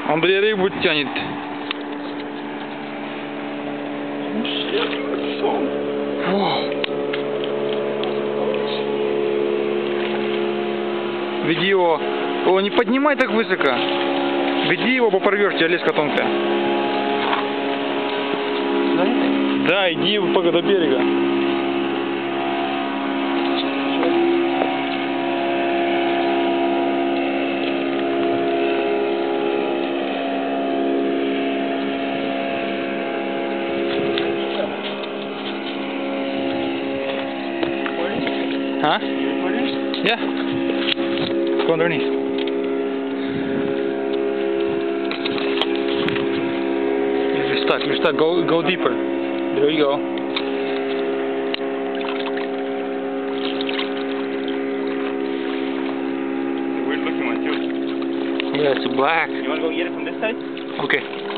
Андрей рыбу тянет. Веди его. О, не поднимай так высоко. Веди его, попорвешь, тебя леска тонкая. Да, иди пока до берега. Huh? Yeah. Go underneath. You're stuck. You're stuck. Go deeper. There you go. It's a weird looking one too. Yeah, it's black. You want to go get it from this side? Okay.